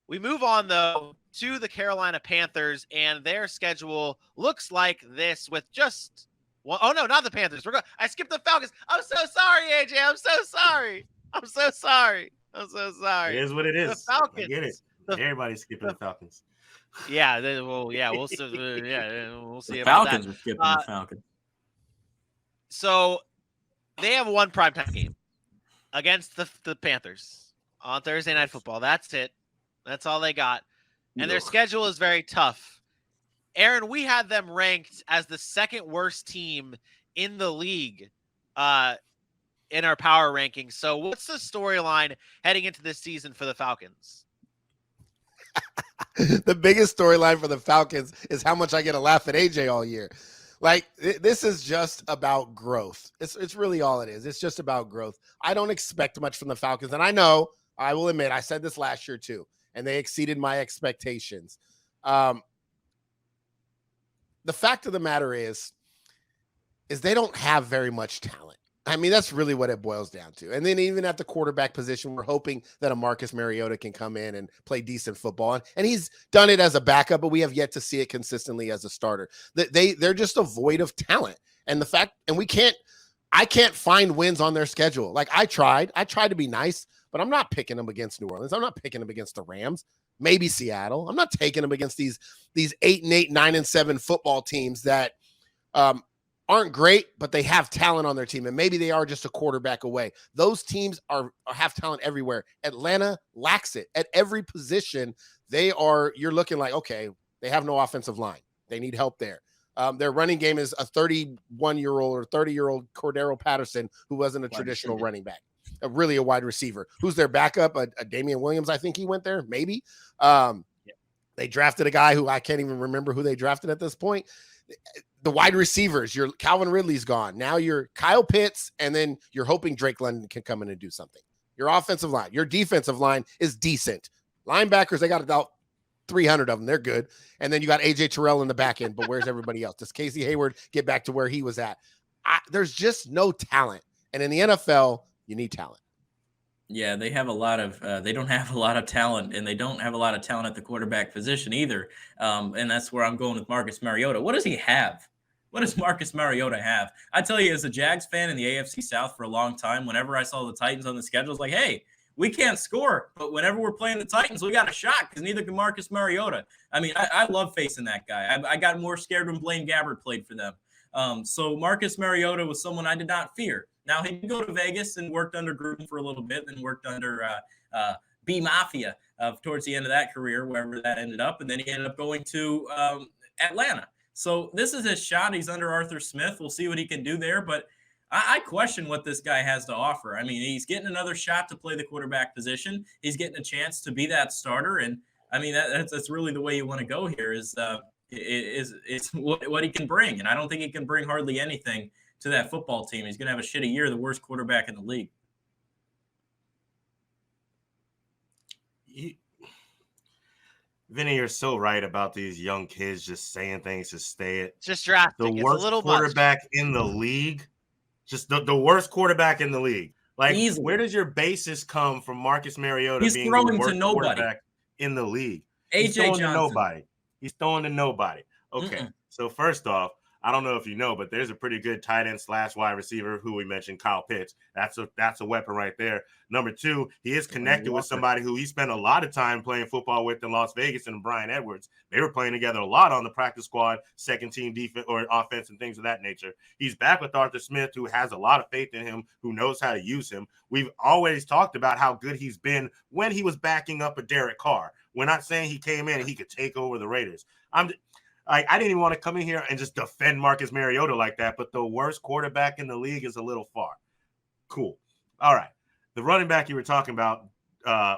We move on, though, to the Carolina Panthers, and their schedule looks like this with just one. Oh, no, not the Panthers. I skipped the Falcons. I'm so sorry, AJ. I'm so sorry. I'm so sorry. I'm so It sorry. is what it The is. I get it. Falcons. Everybody's skipping the Falcons. Yeah, we'll see. We'll The see about that. Falcons are skipping the Falcons. So they have one primetime game against the Panthers on Thursday Night Football. That's it. That's all they got. And their schedule is very tough. Aaron, we had them ranked as the second worst team in the league in our power rankings. So what's the storyline heading into this season for the Falcons? The biggest storyline for the Falcons is how much I get to laugh at AJ all year. Like, this is just about growth. It's really all it is. It's just about growth. I don't expect much from the Falcons. And I know, I will admit, I said this last year too, and they exceeded my expectations. The fact of the matter is they don't have very much talent. I mean, that's really what it boils down to. And then even at the quarterback position, we're hoping that a Marcus Mariota can come in and play decent football. And he's done it as a backup, but we have yet to see it consistently as a starter. They're just a void of talent. And I can't find wins on their schedule. Like, I tried to be nice, but I'm not picking them against New Orleans. I'm not picking them against the Rams, maybe Seattle. I'm not taking them against these 8-8, 9-7 football teams that, aren't great, but they have talent on their team, and maybe they are just a quarterback away. Those teams have talent everywhere. Atlanta lacks it at every position. You're looking like, okay, they have no offensive line. They need help there. Their running game is a 31-year-old or 30-year-old Cordero Patterson, who wasn't a traditional running back, really a wide receiver. Who's their backup? A Damian Williams, I think he went there, maybe. They drafted a guy who I can't even remember who they drafted at this point. The wide receivers, your Calvin Ridley's gone. Now you're Kyle Pitts, and then you're hoping Drake London can come in and do something. Your offensive line, your defensive line is decent. Linebackers, they got about 300 of them. They're good. And then you got AJ Terrell in the back end, but where's everybody else? Does Casey Hayward get back to where he was at? There's just no talent. And in the NFL, you need talent. Yeah, they have a lot of they don't have a lot of talent, and they don't have a lot of talent at the quarterback position either. And that's where I'm going with Marcus Mariota. What does he have? What does Marcus Mariota have? I tell you, as a Jags fan in the AFC South for a long time, whenever I saw the Titans on the schedule, it's like, hey, we can't score, but whenever we're playing the Titans, we got a shot because neither can Marcus Mariota. I mean, I love facing that guy. I got more scared when Blaine Gabbert played for them. So Marcus Mariota was someone I did not fear. Now, he did go to Vegas and worked under Gruden for a little bit, then worked under B Mafia towards the end of that career, wherever that ended up. And then he ended up going to Atlanta. So this is his shot. He's under Arthur Smith. We'll see what he can do there. But I question what this guy has to offer. I mean, he's getting another shot to play the quarterback position. He's getting a chance to be that starter. And, I mean, that's really the way you want to go here is what he can bring. And I don't think he can bring hardly anything to that football team. He's going to have a shitty year, the worst quarterback in the league. Vinny, you're so right about these young kids just saying things to stay it. Just drafting. The worst quarterback in the league. Just the worst quarterback in the league. Like, easily. Where does your basis come from Marcus Mariota being the worst quarterback in the league? He's throwing to nobody. He's throwing to nobody. Okay, So first off, I don't know if you know, but there's a pretty good tight end / wide receiver who we mentioned, Kyle Pitts. That's a weapon right there. Number two, he is connected with somebody who he spent a lot of time playing football with in Las Vegas, and Brian Edwards. They were playing together a lot on the practice squad, second team defense or offense and things of that nature. He's back with Arthur Smith, who has a lot of faith in him, who knows how to use him. We've always talked about how good he's been when he was backing up a Derek Carr. We're not saying he came in and he could take over the Raiders. I didn't even want to come in here and just defend Marcus Mariota like that, but the worst quarterback in the league is a little far. Cool. All right. The running back you were talking about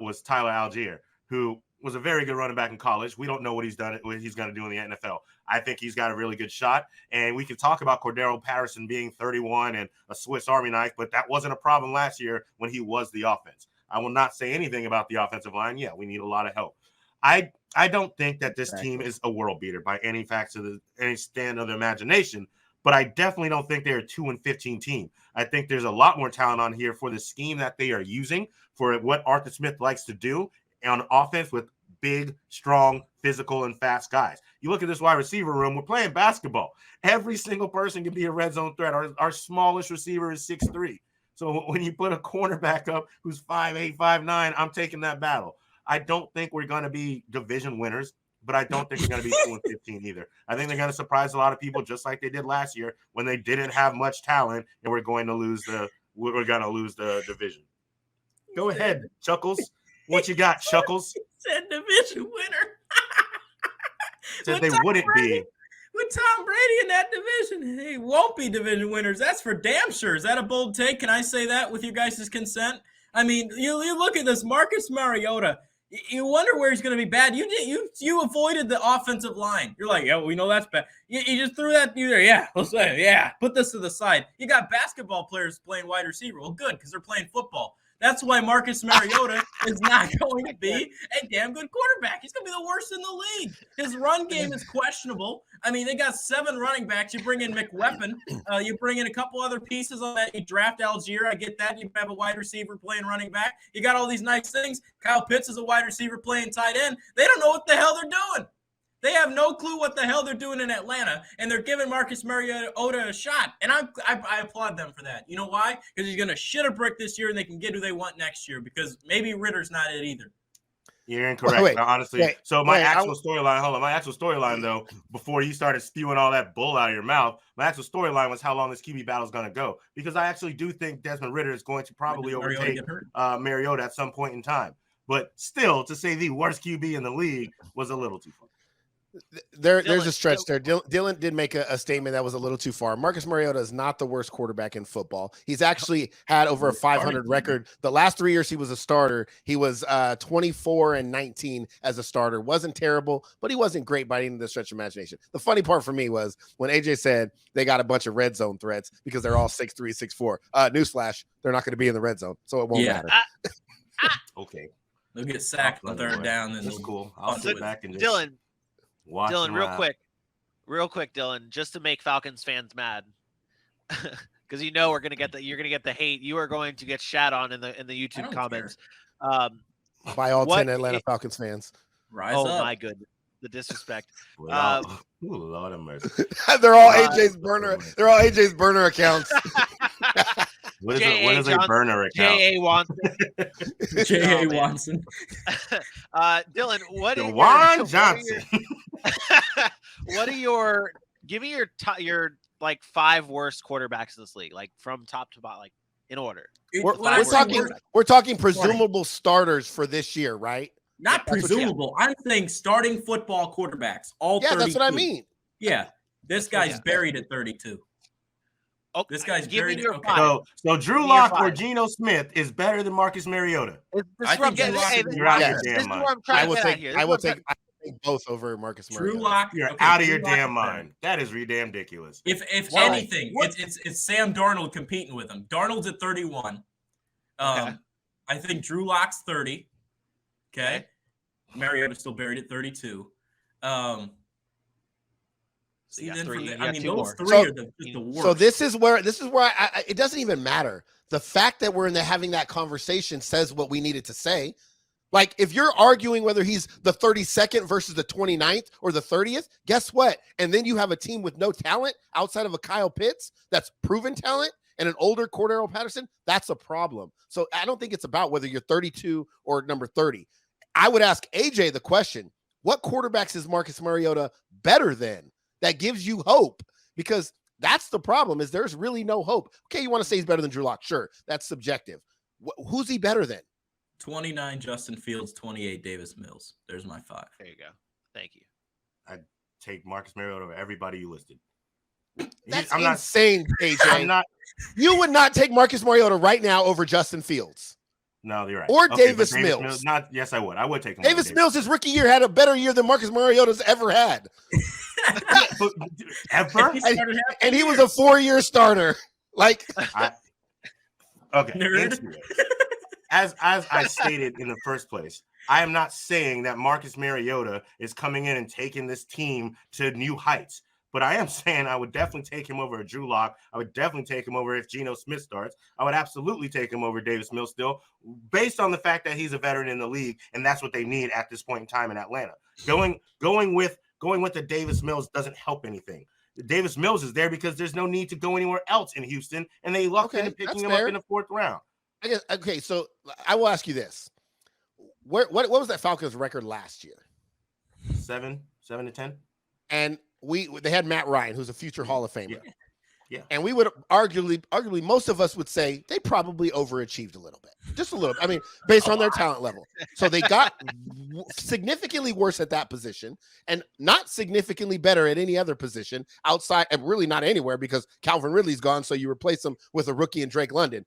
was Tyler Algier, who was a very good running back in college. We don't know what he's going to do in the NFL. I think he's got a really good shot, and we can talk about Cordero Patterson being 31 and a Swiss Army knife, but that wasn't a problem last year when he was the offense. I will not say anything about the offensive line. Yeah, we need a lot of help. I don't think that this team is a world beater by any stand of the imagination, but I definitely don't think they're a 2-15 team. I think there's a lot more talent on here for the scheme that they are using, for what Arthur Smith likes to do on offense with big, strong, physical, and fast guys. You look at this wide receiver room, we're playing basketball. Every single person can be a red zone threat. Our smallest receiver is 6'3". So when you put a cornerback up who's 5'8", 5'9", I'm taking that battle. I don't think we're going to be division winners, but I don't think we're going to be 2-15 either. I think they're going to surprise a lot of people just like they did last year when they didn't have much talent and we're going to lose the division. Go ahead, Chuckles. What you got, Chuckles? Said division winner. Said they wouldn't be. With Tom Brady in that division, they won't be division winners. That's for damn sure. Is that a bold take? Can I say that with your guys' consent? I mean, you look at this Marcus Mariota. You wonder where he's going to be bad. You avoided the offensive line. You're like, yeah, we know that's bad. You just threw that there. Yeah, let's say, yeah. Put this to the side. You got basketball players playing wide receiver. Well, good, because they're playing football. That's why Marcus Mariota is not going to be a damn good quarterback. He's going to be the worst in the league. His run game is questionable. I mean, they got 7 running backs. You bring in McWeapon. You bring in a couple other pieces on that. You draft Algier. I get that. You have a wide receiver playing running back. You got all these nice things. Kyle Pitts is a wide receiver playing tight end. They don't know what the hell they're doing. They have no clue what the hell they're doing in Atlanta, and they're giving Marcus Mariota a shot. And I applaud them for that. You know why? Because he's going to shit a brick this year, and they can get who they want next year because maybe Ritter's not it either. You're incorrect. Honestly. So my actual storyline, though, before you started spewing all that bull out of your mouth, my actual storyline was how long this QB battle is going to go. Because I actually do think Desmond Ridder is going to probably overtake Mariota at some point in time. But still, to say the worst QB in the league was a little too far. There's a stretch there. Dylan did make a statement that was a little too far. Marcus Mariota is not the worst quarterback in football. He's actually had over a 500 record. The last 3 years he was a starter, he was 24-19 as a starter. Wasn't terrible, but he wasn't great by any of the stretch of imagination. The funny part for me was when AJ said they got a bunch of red zone threats because they're all 6'3", 6'4". Newsflash, they're not going to be in the red zone, so it won't matter. Okay. They'll get sacked on third down. And that's cool. I'll sit back and just Dylan, real quick, Dylan, just to make Falcons fans mad, because you're gonna get the hate. You are going to get shat on in the YouTube comments by all 10 Atlanta Falcons fans. Rise up. My goodness, the disrespect. Lord of mercy. They're all AJ's burner. They're all AJ's burner accounts. What is a burner account? J.A. Watson. J.A. Watson. Dylan, what are Juwan Johnson? What are give me your like 5 worst quarterbacks in this league, like from top to bottom, like in order. We're talking presumable starters for this year, right? Not presumable. I'm saying starting football quarterbacks. All 32. That's what I mean. Yeah, this guy's buried at 32. Oh, this guy's buried. So Drew Lock or Geno Smith is better than Marcus Mariota. You're out of your damn mind. I will take both over Marcus Mariota. Drew Lock, you're out of your damn mind. That is damn ridiculous. If anything, it's Sam Darnold competing with him. Darnold's at 31. I think Drew Lock's 30. Okay. Mariota's still buried at 32. See, then those 3 are the worst. So this is where it doesn't even matter. The fact that we're having that conversation says what we needed to say. Like, if you're arguing whether he's the 32nd versus the 29th or the 30th, guess what? And then you have a team with no talent outside of a Kyle Pitts that's proven talent and an older Cordero Patterson, that's a problem. So I don't think it's about whether you're 32 or number 30. I would ask AJ the question, what quarterbacks is Marcus Mariota better than? That gives you hope, because that's the problem, is there's really no hope. Okay, you want to say he's better than Drew Lock. Sure, that's subjective. Who's he better than? 29 Justin Fields, 28 Davis Mills. There's my 5. There you go. Thank you. I'd take Marcus Mariota over everybody you listed. That's insane, AJ. You would not take Marcus Mariota right now over Justin Fields. No, you're right. Or Davis Mills. Yes, I would. I would take him. Davis Mills, his rookie year, had a better year than Marcus Mariota's ever had. Ever? And he was a 4-year starter. Like, As I stated in the first place, I am not saying that Marcus Mariota is coming in and taking this team to new heights. But I am saying I would definitely take him over Drew Lock. I would definitely take him over if Geno Smith starts. I would absolutely take him over Davis Mills still, based on the fact that he's a veteran in the league, and that's what they need at this point in time in Atlanta. Going with the Davis Mills doesn't help anything. Davis Mills is there because there's no need to go anywhere else in Houston, and they lucked into picking him up in the 4th round. Okay, so I will ask you this: what was that Falcons record last year? 7-10, and they had Matt Ryan, who's a future Hall of Famer. Yeah. And we would arguably most of us would say they probably overachieved a little bit, just a little. I mean, based on their talent level. So they got significantly worse at that position, and not significantly better at any other position outside, and really not anywhere because Calvin Ridley's gone. So you replace him with a rookie in Drake London.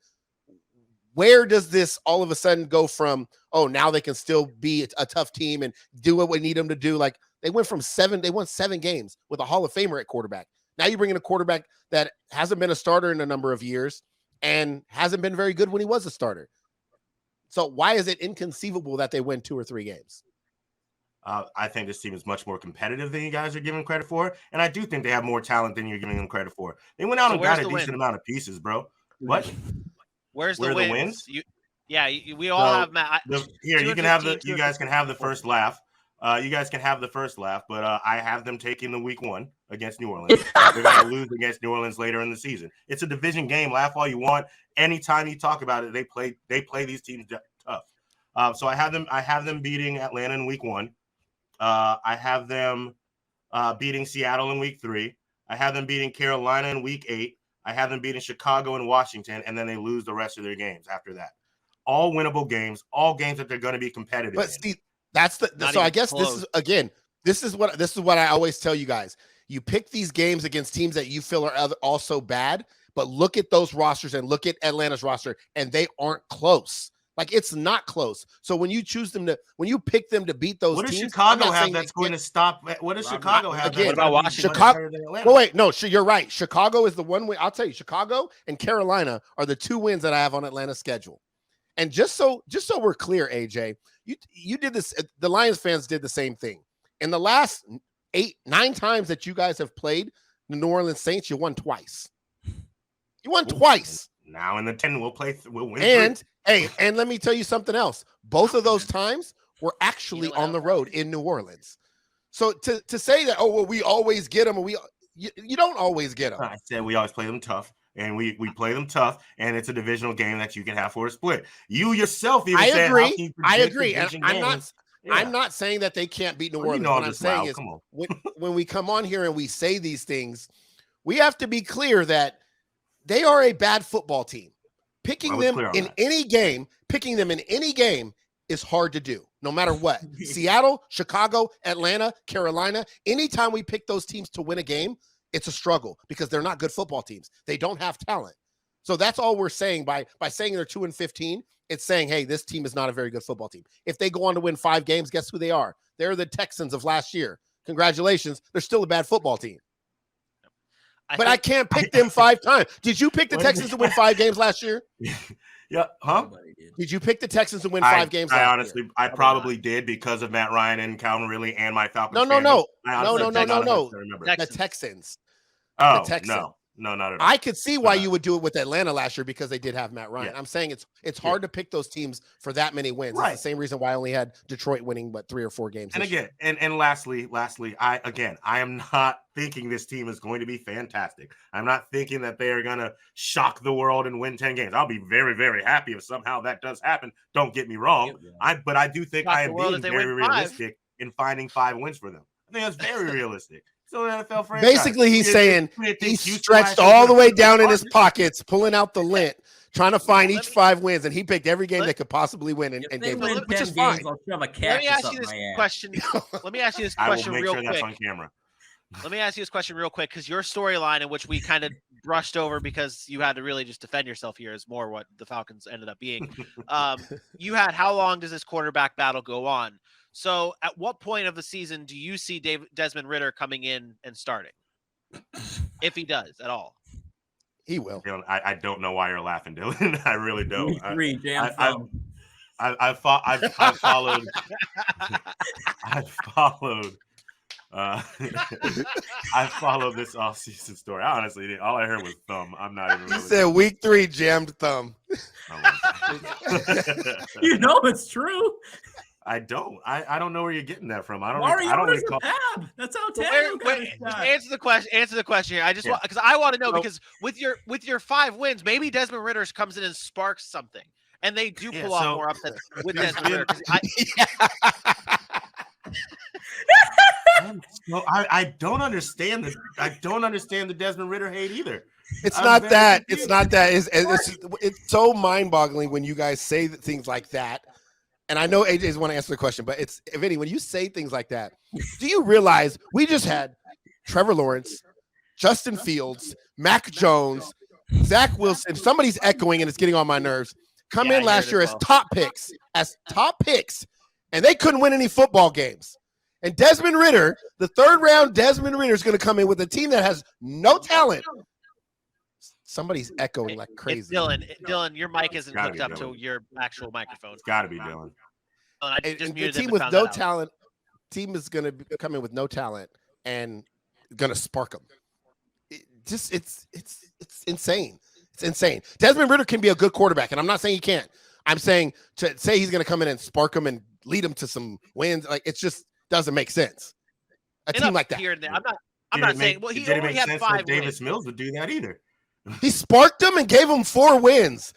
Where does this all of a sudden go from, oh, now they can still be a tough team and do what we need them to do? Like they won 7 games with a Hall of Famer at quarterback. Now you bring in a quarterback that hasn't been a starter in a number of years and hasn't been very good when he was a starter. So why is it inconceivable that they win 2 or 3 games? I think this team is much more competitive than you guys are giving credit for. And I do think they have more talent than you're giving them credit for. They went out and got a decent amount of pieces, bro. What? Where are the wins? We all have Matt. You guys can have the first laugh. You guys can have the first laugh, but I have them taking the week 1 against New Orleans. They're going to lose against New Orleans later in the season. It's a division game. Laugh all you want. Anytime you talk about it, they play these teams tough. So I have them beating Atlanta in week 1. I have them beating Seattle in week 3. I have them beating Carolina in week 8. I have them beating Chicago and Washington, and then they lose the rest of their games after that. All winnable games, all games that they're going to be competitive. But see, that's so I guess close. This is what I always tell you guys. You pick these games against teams that you feel are also bad, but look at those rosters and look at Atlanta's roster, and they aren't close. Like it's not close. So when you pick them to beat those teams, what does Chicago have that's going to stop? What does Chicago have? What about Washington? Well, wait, no, you're right. Chicago is the one win. I'll tell you, Chicago and Carolina are the 2 wins that I have on Atlanta's schedule. And just so we're clear, AJ, you did this. The Lions fans did the same thing. In the last 8-9 times that you guys have played the New Orleans Saints, you won twice. You won twice. Now in the 10, we'll win. And and let me tell you something else. Both of those times were actually on the road in New Orleans. So to say that, oh well, we always get them, you don't always get them. I said we always play them tough. And we play them tough, and it's a divisional game that you can have for a split. You yourself even said, I agree. And I'm not saying that they can't beat New Orleans. What I'm saying is when we come on here and we say these things, we have to be clear that they are a bad football team. Picking them in any game is hard to do, no matter what. Seattle, Chicago, Atlanta, Carolina, anytime we pick those teams to win a game, it's a struggle because they're not good football teams. They don't have talent. So that's all we're saying by saying they're 2-15. It's saying, hey, this team is not a very good football team. If they go on to win 5 games, guess who they are? They're the Texans of last year. Congratulations. They're still a bad football team. I can't pick them 5 times. Did you pick the Texans to win 5 games last year? Yeah. Huh? Did you pick the Texans to win 5 games last year? I probably did because of Matt Ryan and Calvin Ridley and my Falcons. No. The Texans. Oh, the Texans. No, not at all. I could see why you would do it with Atlanta last year because they did have Matt Ryan. Yeah. I'm saying it's hard to pick those teams for that many wins. Right. It's the same reason why I only had Detroit winning 3 or 4 games. And again, and lastly, I am not thinking this team is going to be fantastic. I'm not thinking that they are going to shock the world and win 10 games. I'll be very, very happy if somehow that does happen. Don't get me wrong. But I do think I am being very realistic in finding 5 wins for them. I think that's very realistic. So NFL franchise. Basically, he's saying he stretched all the way down in his pockets, pulling out the lint, trying to find each 5 wins, and he picked every game they could possibly win and gave them, which is fine. Let me ask you this question. Let me ask you this question real quick. That's on camera. Let me ask you this question real quick because your storyline, in which we kind of brushed over because you had to really just defend yourself here, is more what the Falcons ended up being. You had how long does this quarterback battle go on? So at what point of the season do you see Desmond Ridder coming in and starting? If he does at all. He will. I don't know why you're laughing, Dylan. I really don't. I've followed I followed this off-season story. I honestly didn't. All I heard was thumb. I'm not even. You said week 3 jammed thumb. You know it's true. I don't. I don't know where you're getting that from. I don't recall. That's how answer the question. Answer the question here. I just want, because I want to know, because with your 5 wins, maybe Desmond Ritter comes in and sparks something, and they do pull off more upsets with Desmond Ritter. I don't understand the Desmond Ritter hate either. It's not that. It's so mind-boggling when you guys say things like that. And I know AJ's want to answer the question, but it's, Vinny, when you say things like that, do you realize we just had Trevor Lawrence, Justin Fields, Mac Jones, Zach Wilson, somebody's echoing and it's getting on my nerves, come in last year as top picks, and they couldn't win any football games. And Desmond Ritter, the 3rd round Desmond Ritter, is going to come in with a team that has no talent. Somebody's echoing like crazy. It's Dylan. Dylan, your mic isn't hooked up to your actual microphone. It's got to be Dylan. The team with no talent, team is going to come in with no talent and going to spark them. It's insane. It's insane. Desmond Ritter can be a good quarterback, and I'm not saying he can't. I'm saying to say he's going to come in and spark them and lead them to some wins, like it just doesn't make sense. A team like that. Here and there. I'm not saying. Well, he only had 5 Davis wins. Mills would do that either. He sparked them and gave them 4 wins.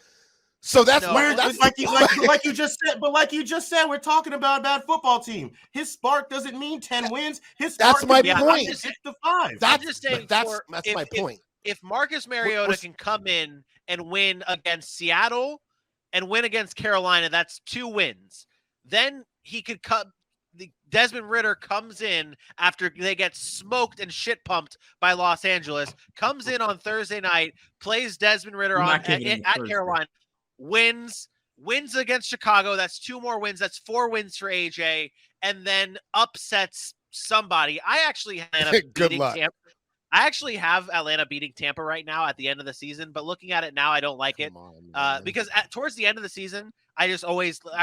So that's where that's like you just said. But like you just said, we're talking about a bad football team. His spark doesn't mean 10 wins. His spark that's my point. It's the 5. I'm just saying that's my point. If Marcus Mariota can come in and win against Seattle and win against Carolina, that's 2 wins. Then he could cut. Desmond Ritter comes in after they get smoked and shit pumped by Los Angeles, comes in on Thursday night, plays Desmond Ritter at Carolina, wins against Chicago. That's 2 more wins. That's 4 wins for AJ, and then upsets somebody. I actually have Atlanta beating Tampa right now at the end of the season, but looking at it now, I don't like it because towards the end of the season, I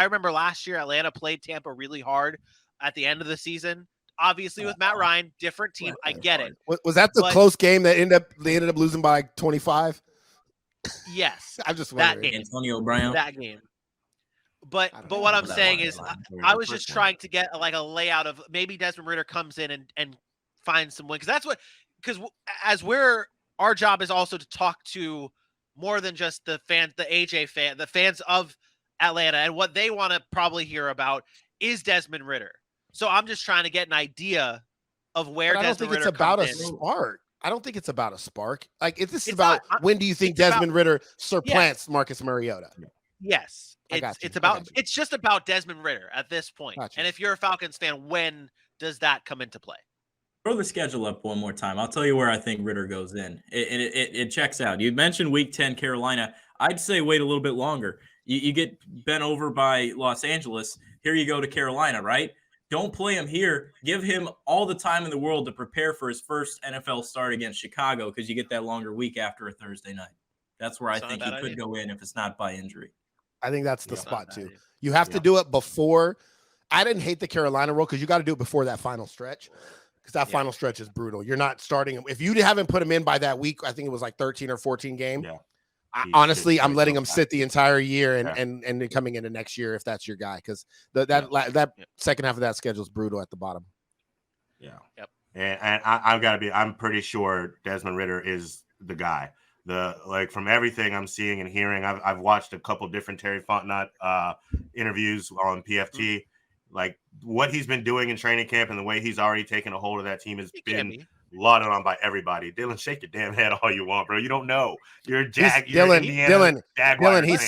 remember last year Atlanta played Tampa really hard at the end of the season. Obviously, with Matt Ryan, different team. I get it. Was that the close game that they ended up losing by 25? Yes, I'm just wondering. That game. Antonio Brown. That game. But what I'm saying is, I was just trying to get like a layout of maybe Desmond Ritter comes in and finds some win, because our job is also to talk to more than just the fans, the AJ fan, the fans of Atlanta, and what they want to probably hear about is Desmond Ritter. So I'm just trying to get an idea of where Desmond Ritter comes in. Spark. I don't think it's about a spark. Like, if this is about when do you think Desmond Ritter supplants Marcus Mariota? Yes. It's just about Desmond Ritter at this point. And if you're a Falcons fan, when does that come into play? Throw the schedule up one more time. I'll tell you where I think Ritter goes in. It checks out. You mentioned Week 10 Carolina. I'd say wait a little bit longer. You get bent over by Los Angeles. Here you go to Carolina, right? Don't play him here. Give him all the time in the world to prepare for his first NFL start against Chicago, because you get that longer week after a Thursday night. That's where I think he could go in if it's not by injury. I think that's the spot too. You have to do it before. I didn't hate the Carolina rule because you got to do it before that final stretch, because that final stretch is brutal. You're not starting him. If you haven't put him in by that week, I think it was like 13 or 14 game. Yeah. Honestly, I'm letting him sit the entire year and coming into next year if that's your guy, because that second half of that schedule is brutal at the bottom. Yeah. Yep. And I've got to be. I'm pretty sure Desmond Ritter is the guy. From everything I'm seeing and hearing, I've watched a couple different Terry Fontenot interviews on PFT. Like, what he's been doing in training camp and the way he's already taken a hold of that team has been lauded on by everybody. Dylan, shake your damn head all you want, bro. You don't know. You're a Dylan, he's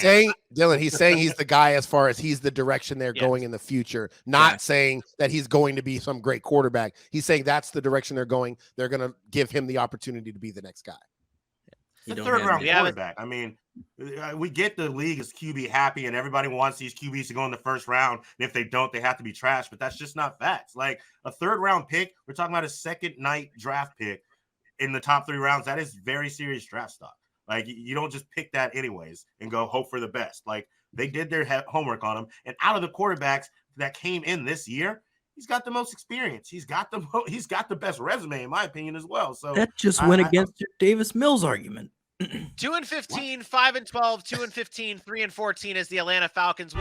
saying he's the guy as far as he's the direction they're going in the future, not saying that he's going to be some great quarterback. He's saying that's the direction they're going. They're going to give him the opportunity to be the next guy. The third-round quarterback. I mean, we get the league is QB happy, and everybody wants these QBs to go in the first round. And if they don't, they have to be trashed. But that's just not facts. Like, a third-round pick, we're talking about a second-night draft pick in the top 3 rounds. That is very serious draft stock. Like, you don't just pick that anyways and go hope for the best. Like, they did their homework on him. And out of the quarterbacks that came in this year, He's got the most experience. He's got the best resume, in my opinion, as well. So that just went against your Davis Mills argument. 2-15, 5-12, 2-15, 3-14 is the Atlanta Falcons.